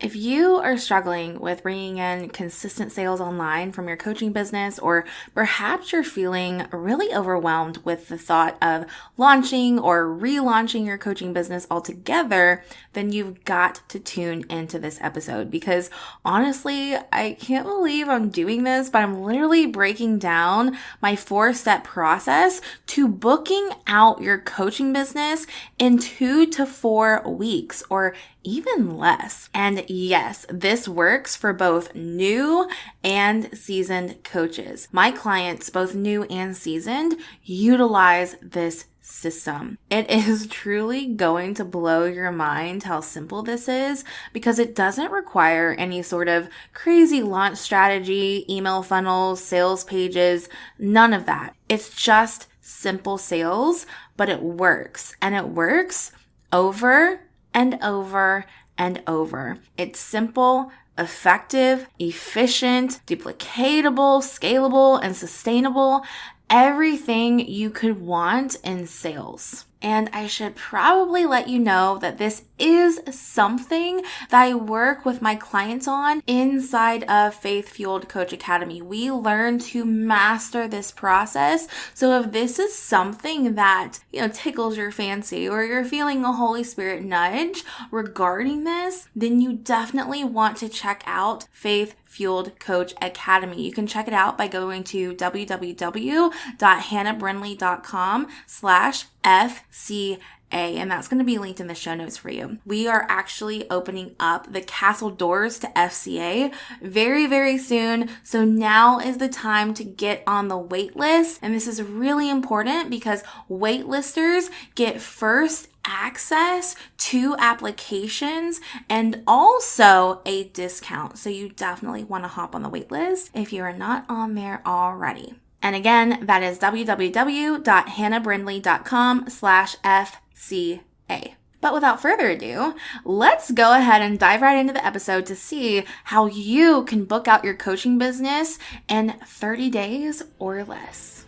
If you are struggling with bringing in consistent sales online from your coaching business, or perhaps you're feeling really overwhelmed with the thought of launching or relaunching your coaching business altogether, then you've got to tune into this episode, because honestly, I can't believe I'm doing this, but I'm literally breaking down my 4-step process to booking out your coaching business in 2 to 4 weeks, or even less. And yes, this works for both new and seasoned coaches. My clients, both new and seasoned, utilize this system. It is truly going to blow your mind how simple this is, because it doesn't require any sort of crazy launch strategy, email funnels, sales pages, none of that. It's just simple sales, but it works, and it works over and over and over. It's simple, effective, efficient, duplicatable, scalable, and sustainable. Everything you could want in sales. And I should probably let you know that this is something that I work with my clients on inside of Faith Fueled Coach Academy. We learn to master this process. So if this is something that, tickles your fancy, or you're feeling a Holy Spirit nudge regarding this, then you definitely want to check out Faith Fueled Coach Academy. You can check it out by going to www.hannahbrindley.com/FCA, and that's going to be linked in the show notes for you. We are actually opening up the castle doors to FCA very, very soon. So now is the time to get on the wait list. And this is really important because waitlisters get first access to applications and also a discount. So you definitely want to hop on the wait list if you are not on there already. And again, that is www.hannahbrindley.com/FCA. But without further ado, let's go ahead and dive right into the episode to see how you can book out your coaching business in 30 days or less.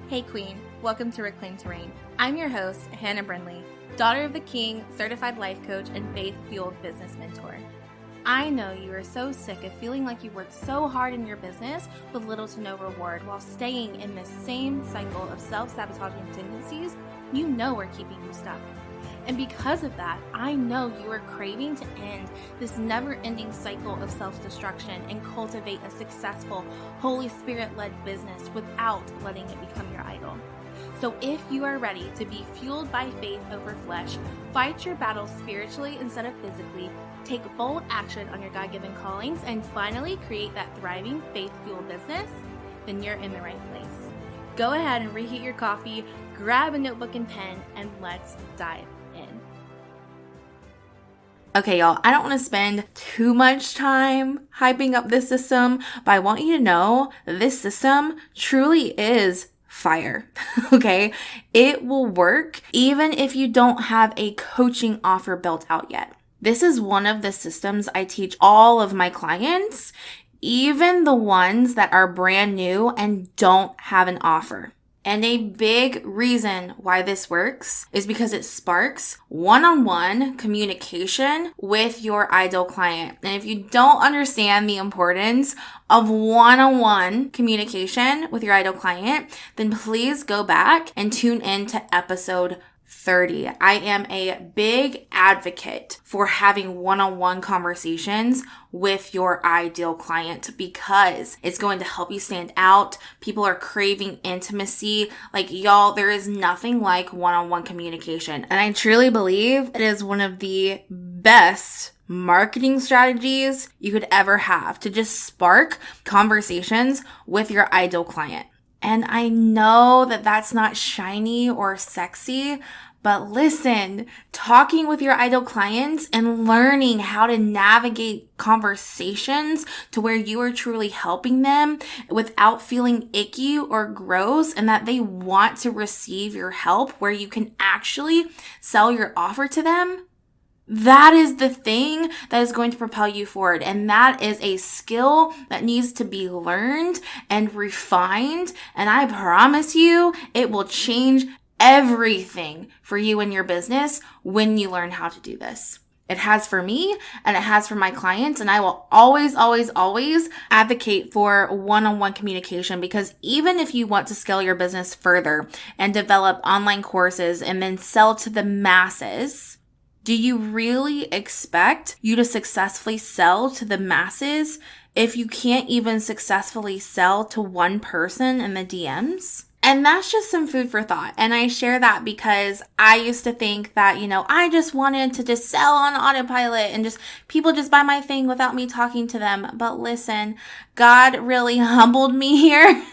Hey Queen, welcome to Reclaim Terrain. I'm your host, Hannah Brindley, daughter of the King, certified life coach, and faith-fueled business mentor. I know you are so sick of feeling like you worked so hard in your business with little to no reward while staying in this same cycle of self-sabotaging tendencies you know are keeping you stuck. And because of that, I know you are craving to end this never-ending cycle of self-destruction and cultivate a successful, Holy Spirit-led business without letting it become your idol. So if you are ready to be fueled by faith over flesh, fight your battles spiritually instead of physically, take bold action on your God-given callings, and finally create that thriving faith-fueled business, then you're in the right place. Go ahead and reheat your coffee, grab a notebook and pen, and let's dive in. Okay, y'all, I don't want to spend too much time hyping up this system, but I want you to know that this system truly is fire, okay? It will work even if you don't have a coaching offer built out yet. This is one of the systems I teach all of my clients, even the ones that are brand new and don't have an offer. And a big reason why this works is because it sparks one-on-one communication with your ideal client. And if you don't understand the importance of one-on-one communication with your ideal client, then please go back and tune in to episode 30. I am a big advocate for having one-on-one conversations with your ideal client because it's going to help you stand out. People are craving intimacy. Like, y'all, there is nothing like one-on-one communication. And I truly believe it is one of the best marketing strategies you could ever have to just spark conversations with your ideal client. And I know that that's not shiny or sexy, but listen, talking with your ideal clients and learning how to navigate conversations to where you are truly helping them without feeling icky or gross, and that they want to receive your help, where you can actually sell your offer to them. That is the thing that is going to propel you forward. And that is a skill that needs to be learned and refined. And I promise you, it will change everything for you and your business when you learn how to do this. It has for me and it has for my clients. And I will always, always, always advocate for one-on-one communication, because even if you want to scale your business further and develop online courses and then sell to the masses, do you really expect you to successfully sell to the masses if you can't even successfully sell to one person in the DMs? And that's just some food for thought. And I share that because I used to think that, I just wanted to just sell on autopilot and just people just buy my thing without me talking to them. But listen, God really humbled me here.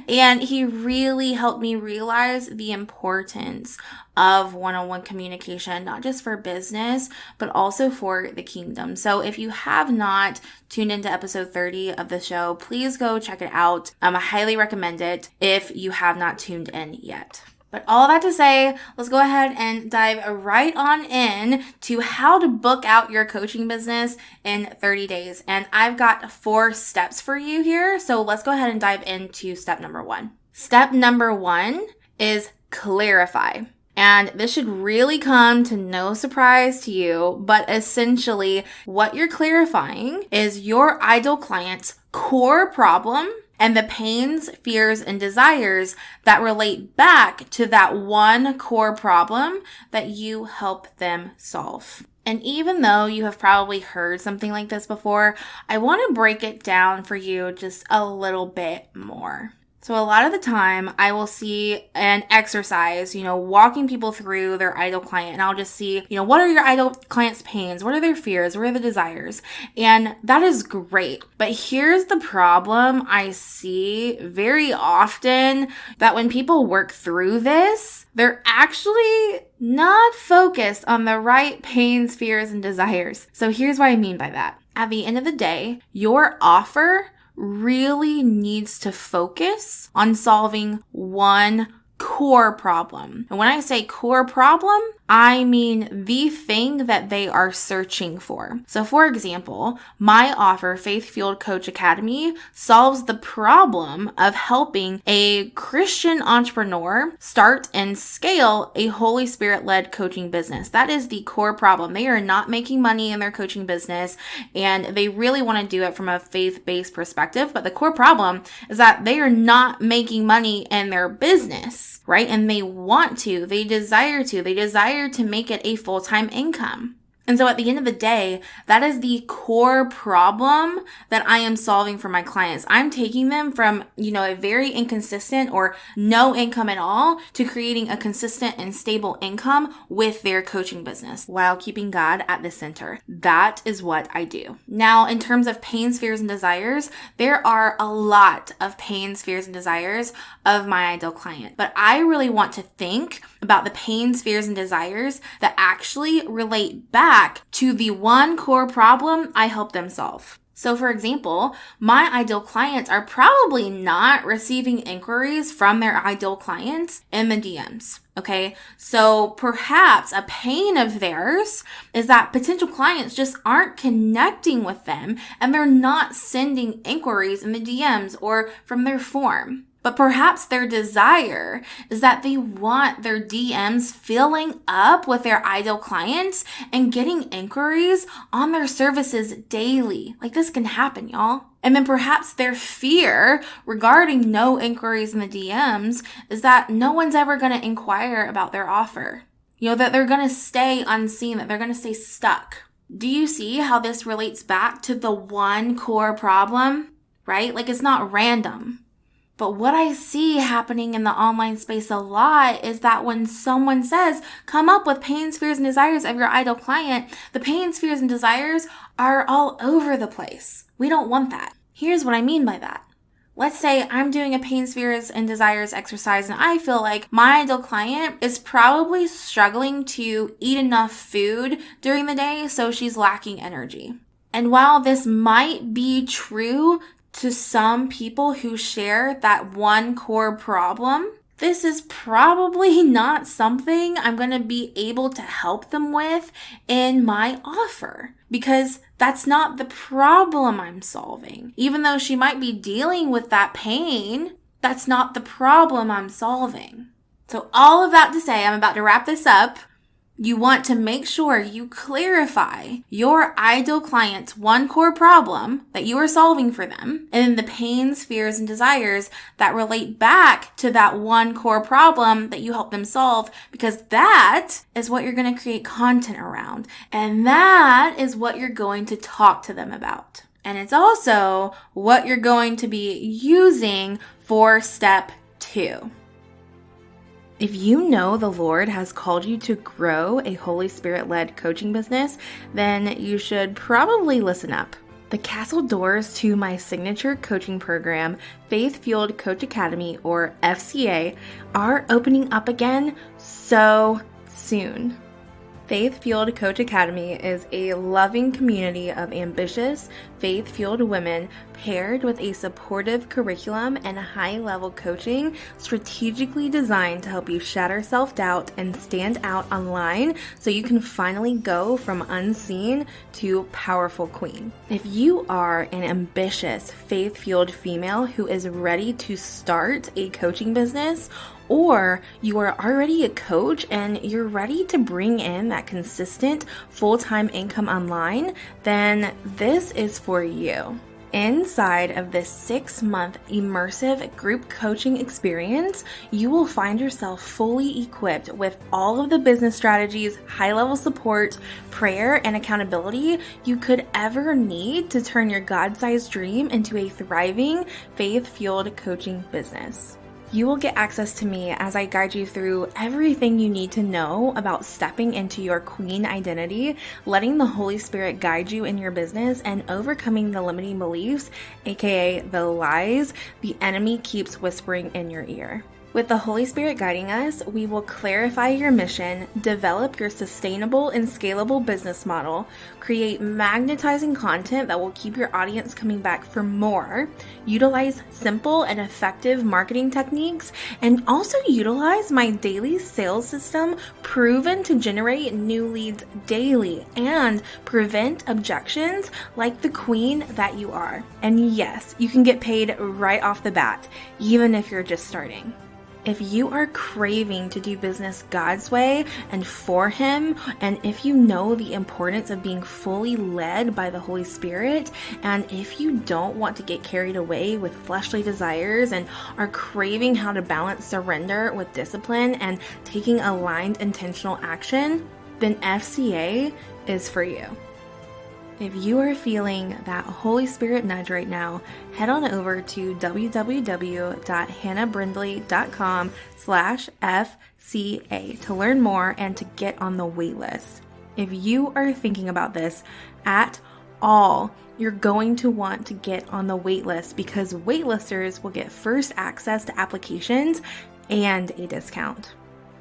And he really helped me realize the importance of one-on-one communication, not just for business, but also for the kingdom. So if you have not tuned into episode 30 of the show, please go check it out. I highly recommend it if you have not tuned in yet. But all that to say, let's go ahead and dive right on in to how to book out your coaching business in 30 days. And I've got 4 steps for you here. So let's go ahead and dive into step number 1. Step number 1 is clarify. And this should really come to no surprise to you, but essentially what you're clarifying is your ideal client's core problem and the pains, fears, and desires that relate back to that one core problem that you help them solve. And even though you have probably heard something like this before, I want to break it down for you just a little bit more. So a lot of the time I will see an exercise, walking people through their ideal client, and I'll just see, what are your ideal client's pains? What are their fears? What are the desires? And that is great. But here's the problem I see very often, that when people work through this, they're actually not focused on the right pains, fears, and desires. So here's what I mean by that. At the end of the day, your offer really needs to focus on solving one core problem. And when I say core problem, I mean the thing that they are searching for. So for example, my offer, Faith Fueled Coach Academy, solves the problem of helping a Christian entrepreneur start and scale a Holy Spirit-led coaching business. That is the core problem. They are not making money in their coaching business, and they really want to do it from a faith-based perspective. But the core problem is that they are not making money in their business, right? And they want to, they desire to make it a full-time income. And so at the end of the day, that is the core problem that I am solving for my clients. I'm taking them from, a very inconsistent or no income at all to creating a consistent and stable income with their coaching business while keeping God at the center. That is what I do. Now, in terms of pains, fears, and desires, there are a lot of pains, fears, and desires of my ideal client. But I really want to think about the pains, fears, and desires that actually relate back to the one core problem I help them solve. So for example, my ideal clients are probably not receiving inquiries from their ideal clients in the DMs. Okay, so perhaps a pain of theirs is that potential clients just aren't connecting with them and they're not sending inquiries in the DMs or from their form. But perhaps their desire is that they want their DMs filling up with their ideal clients and getting inquiries on their services daily. Like, this can happen, y'all. And then perhaps their fear regarding no inquiries in the DMs is that no one's ever going to inquire about their offer. That they're going to stay unseen, that they're going to stay stuck. Do you see how this relates back to the one core problem, right? Like, it's not random. But what I see happening in the online space a lot is that when someone says, come up with pains, fears, and desires of your ideal client, the pains, fears, and desires are all over the place. We don't want that. Here's what I mean by that. Let's say I'm doing a pains, fears, and desires exercise, and I feel like my ideal client is probably struggling to eat enough food during the day, so she's lacking energy. And while this might be true to some people who share that one core problem, this is probably not something I'm going to be able to help them with in my offer, because that's not the problem I'm solving. Even though she might be dealing with that pain, that's not the problem I'm solving. So all of that to say, I'm about to wrap this up. You want to make sure you clarify your ideal client's one core problem that you are solving for them, and then the pains, fears, and desires that relate back to that one core problem that you help them solve, because that is what you're going to create content around, and that is what you're going to talk to them about. And it's also what you're going to be using for step 2. If you know the Lord has called you to grow a Holy Spirit-led coaching business, then you should probably listen up. The castle doors to my signature coaching program, Faith Fueled Coach Academy, or FCA, are opening up again so soon. Faith Fueled Coach Academy is a loving community of ambitious, faith-fueled women paired with a supportive curriculum and high-level coaching strategically designed to help you shatter self-doubt and stand out online so you can finally go from unseen to powerful queen. If you are an ambitious, faith-fueled female who is ready to start a coaching business, or you are already a coach and you're ready to bring in that consistent full-time income online, then this is for you. Inside of this 6-month immersive group coaching experience, you will find yourself fully equipped with all of the business strategies, high-level support, prayer, and accountability you could ever need to turn your God-sized dream into a thriving, faith-fueled coaching business. You will get access to me as I guide you through everything you need to know about stepping into your queen identity, letting the Holy Spirit guide you in your business, and overcoming the limiting beliefs, aka the lies, the enemy keeps whispering in your ear. With the Holy Spirit guiding us, we will clarify your mission, develop your sustainable and scalable business model, create magnetizing content that will keep your audience coming back for more, utilize simple and effective marketing techniques, and also utilize my daily sales system proven to generate new leads daily and prevent objections like the queen that you are. And yes, you can get paid right off the bat, even if you're just starting. If you are craving to do business God's way and for Him, and if you know the importance of being fully led by the Holy Spirit, and if you don't want to get carried away with fleshly desires and are craving how to balance surrender with discipline and taking aligned intentional action, then FCA is for you. If you are feeling that Holy Spirit nudge right now, head on over to www.hannahbrindley.com/FCA to learn more and to get on the wait list. If you are thinking about this at all, you're going to want to get on the wait list because waitlisters will get first access to applications and a discount.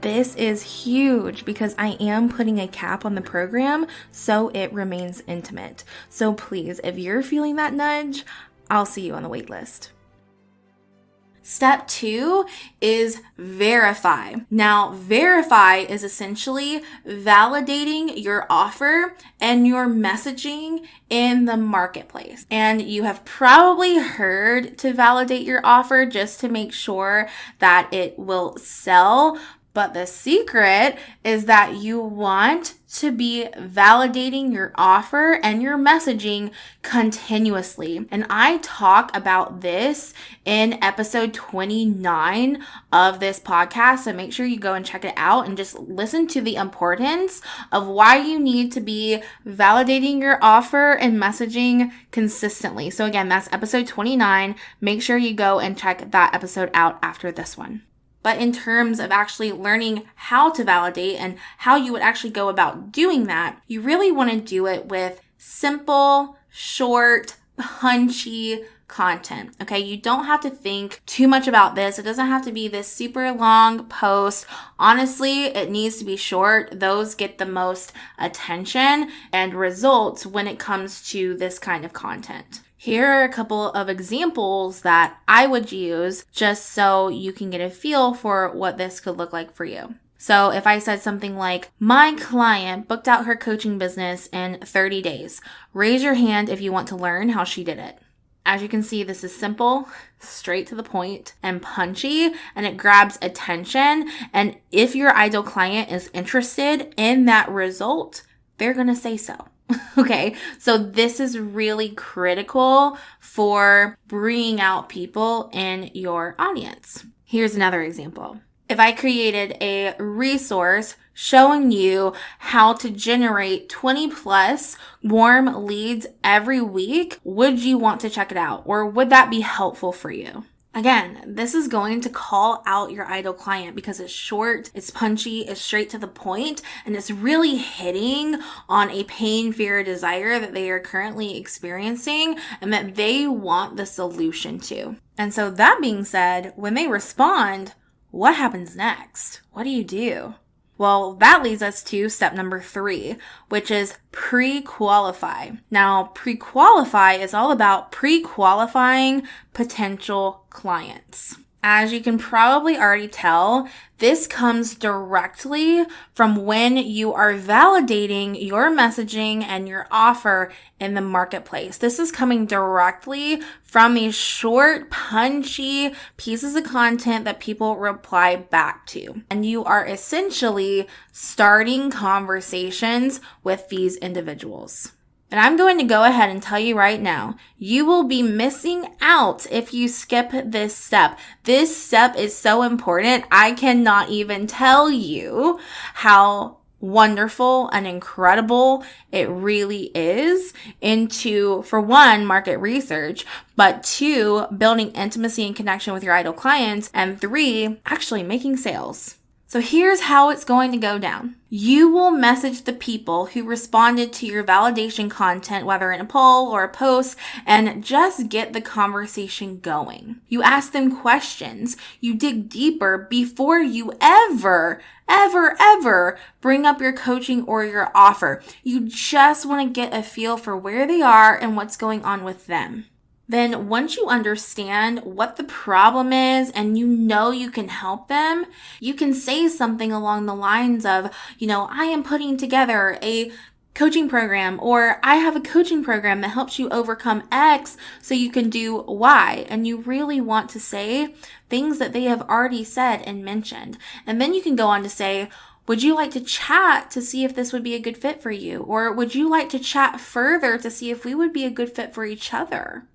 This is huge because I am putting a cap on the program so it remains intimate. So please, if you're feeling that nudge, I'll see you on the wait list. Step 2 is verify. Now, verify is essentially validating your offer and your messaging in the marketplace. And you have probably heard to validate your offer just to make sure that it will sell. But the secret is that you want to be validating your offer and your messaging continuously. And I talk about this in episode 29 of this podcast. So make sure you go and check it out and just listen to the importance of why you need to be validating your offer and messaging consistently. So again, that's episode 29. Make sure you go and check that episode out after this one. But in terms of actually learning how to validate and how you would actually go about doing that, you really want to do it with simple, short, punchy content. Okay, you don't have to think too much about this. It doesn't have to be this super long post. Honestly, it needs to be short. Those get the most attention and results when it comes to this kind of content. Here are a couple of examples that I would use just so you can get a feel for what this could look like for you. So if I said something like, my client booked out her coaching business in 30 days, raise your hand if you want to learn how she did it. As you can see, this is simple, straight to the point, and punchy, and it grabs attention. And if your ideal client is interested in that result, they're going to say so. Okay, so this is really critical for bringing out people in your audience. Here's another example. If I created a resource showing you how to generate 20 plus warm leads every week, would you want to check it out? Or would that be helpful for you? Again, this is going to call out your ideal client because it's short, it's punchy, it's straight to the point, and it's really hitting on a pain, fear, desire that they are currently experiencing and that they want the solution to. And so that being said, when they respond, what happens next? What do you do? Well, that leads us to step number 3, which is pre-qualify. Now, pre-qualify is all about pre-qualifying potential clients. As you can probably already tell, this comes directly from when you are validating your messaging and your offer in the marketplace. This is coming directly from these short, punchy pieces of content that people reply back to. And you are essentially starting conversations with these individuals. And I'm going to go ahead and tell you right now, you will be missing out if you skip this step. This step is so important. I cannot even tell you how wonderful and incredible it really is into, for one, market research, but 2, building intimacy and connection with your ideal clients, and 3, actually making sales. So here's how it's going to go down. You will message the people who responded to your validation content, whether in a poll or a post, and just get the conversation going. You ask them questions. You dig deeper before you ever bring up your coaching or your offer. You just want to get a feel for where they are and what's going on with them. Then once you understand what the problem is and you know you can help them, you can say something along the lines of, I am putting together a coaching program, or I have a coaching program that helps you overcome X so you can do Y. And you really want to say things that they have already said and mentioned. And then you can go on to say, would you like to chat to see if this would be a good fit for you? Or would you like to chat further to see if we would be a good fit for each other?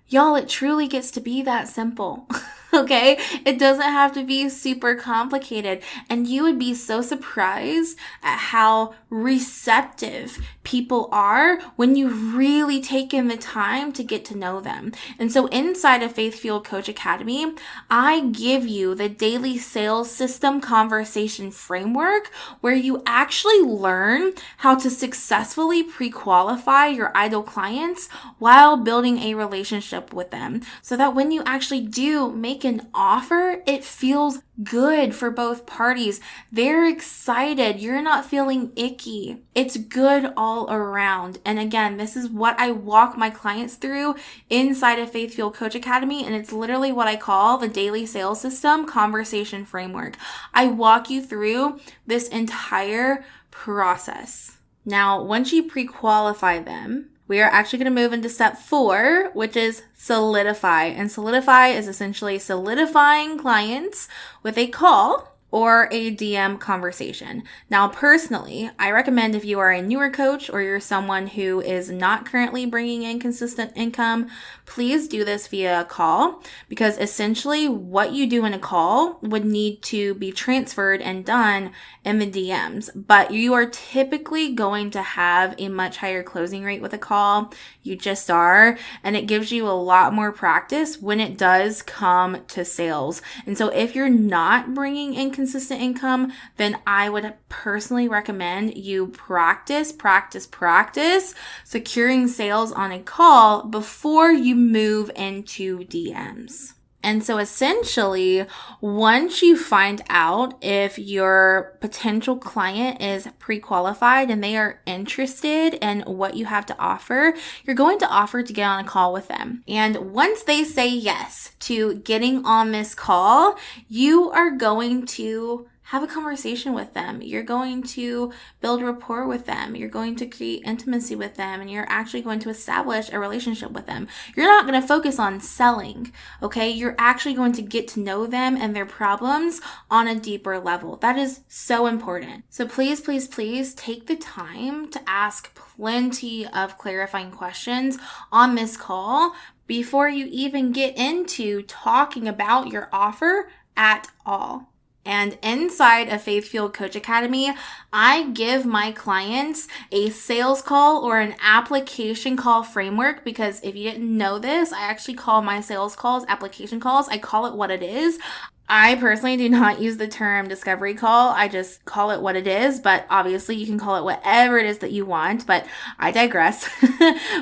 Y'all, it truly gets to be that simple, okay? It doesn't have to be super complicated. And you would be so surprised at how receptive people are when you've really taken the time to get to know them. And so inside of Faith Fueled Coach Academy, I give you the daily sales system conversation framework where you actually learn how to successfully pre-qualify your ideal clients while building a relationship with them, so that when you actually do make an offer, it feels good for both parties. They're excited. You're not feeling icky. It's good all around. And again, this is what I walk my clients through inside of Faith Fueled Coach Academy. And it's literally what I call the daily sales system conversation framework. I walk you through this entire process. Now, once you pre-qualify them, we are actually going to move into step 4, which is solidify. And solidify is essentially solidifying clients with a call or a DM conversation. Now, personally, I recommend if you are a newer coach or you're someone who is not currently bringing in consistent income, please do this via a call, because essentially what you do in a call would need to be transferred and done in the DMs. But you are typically going to have a much higher closing rate with a call. You just are. And it gives you a lot more practice when it does come to sales. And so if you're not bringing in consistent income, then I would personally recommend you practice securing sales on a call before you move into DMs. And so essentially, once you find out if your potential client is pre-qualified and they are interested in what you have to offer, you're going to offer to get on a call with them. And once they say yes to getting on this call, you are going to have a conversation with them. You're going to build rapport with them. You're going to create intimacy with them, and you're actually going to establish a relationship with them. You're not going to focus on selling, okay? You're actually going to get to know them and their problems on a deeper level. That is so important. So please, please, please take the time to ask plenty of clarifying questions on this call before you even get into talking about your offer at all. And inside of Faith Fueled Coach Academy, I give my clients a sales call or an application call framework, because if you didn't know this, I actually call my sales calls application calls. I call it what it is. I personally do not use the term discovery call. I just call it what it is, but obviously you can call it whatever it is that you want, but I digress.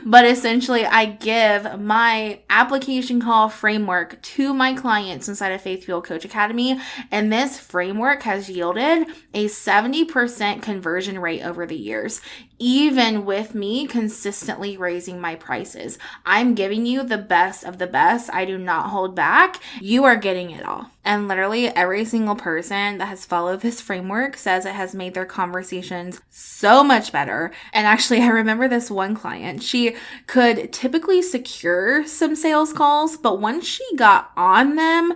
But essentially, I give my application call framework to my clients inside of Faith Fueled Coach Academy, and this framework has yielded a 70% conversion rate over the years, even with me consistently raising my prices. I'm giving you the best of the best. I do not hold back. You are getting it all. And literally every single person that has followed this framework says it has made their conversations so much better. And actually, I remember this one client. She could typically secure some sales calls, but once she got on them,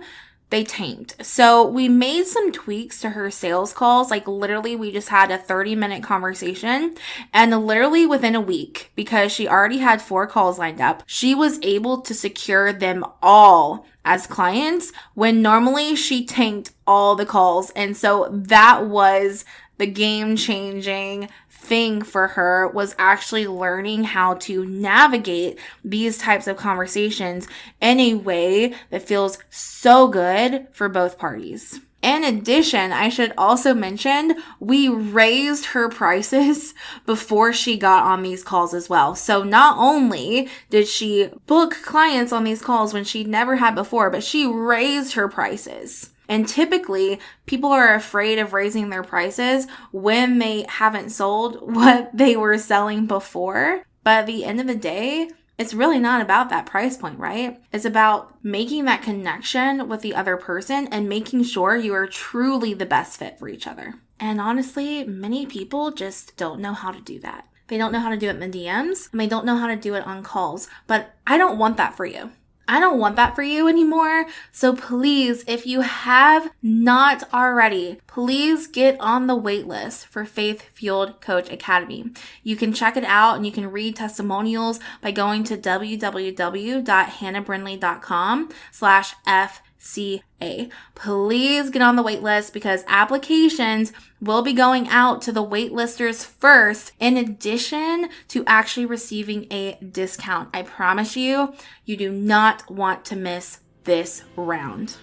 they tanked. So we made some tweaks to her sales calls. Like literally we just had a 30-minute conversation, and literally within a week, because she already had 4 calls lined up, she was able to secure them all as clients when normally she tanked all the calls. And so that was the game-changing thing for her, was actually learning how to navigate these types of conversations in a way that feels so good for both parties. In addition, I should also mention, we raised her prices before she got on these calls as well. So not only did she book clients on these calls when she never had before, but she raised her prices. And typically, people are afraid of raising their prices when they haven't sold what they were selling before. But at the end of the day, it's really not about that price point, right? It's about making that connection with the other person and making sure you are truly the best fit for each other. And honestly, many people just don't know how to do that. They don't know how to do it in the DMs, and they don't know how to do it on calls. But I don't want that for you. I don't want that for you anymore. So please, if you have not already, please get on the wait list for Faith Fueled Coach Academy. You can check it out and you can read testimonials by going to www.hannahbrindley.com/FCA. Please get on the wait list, because applications will be going out to the waitlisters first, in addition to actually receiving a discount. I promise you, you do not want to miss this round.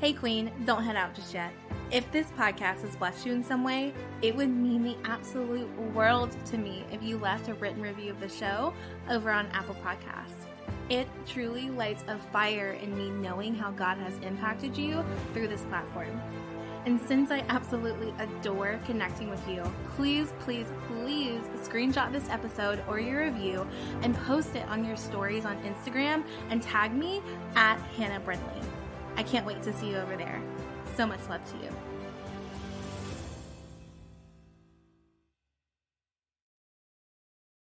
Hey Queen, don't head out just yet. If this podcast has blessed you in some way, it would mean the absolute world to me if you left a written review of the show over on Apple Podcasts. It truly lights a fire in me knowing how God has impacted you through this platform. And since I absolutely adore connecting with you, please, please, please screenshot this episode or your review and post it on your stories on Instagram and tag me at Hannah Brindley. I can't wait to see you over there. So much love to you.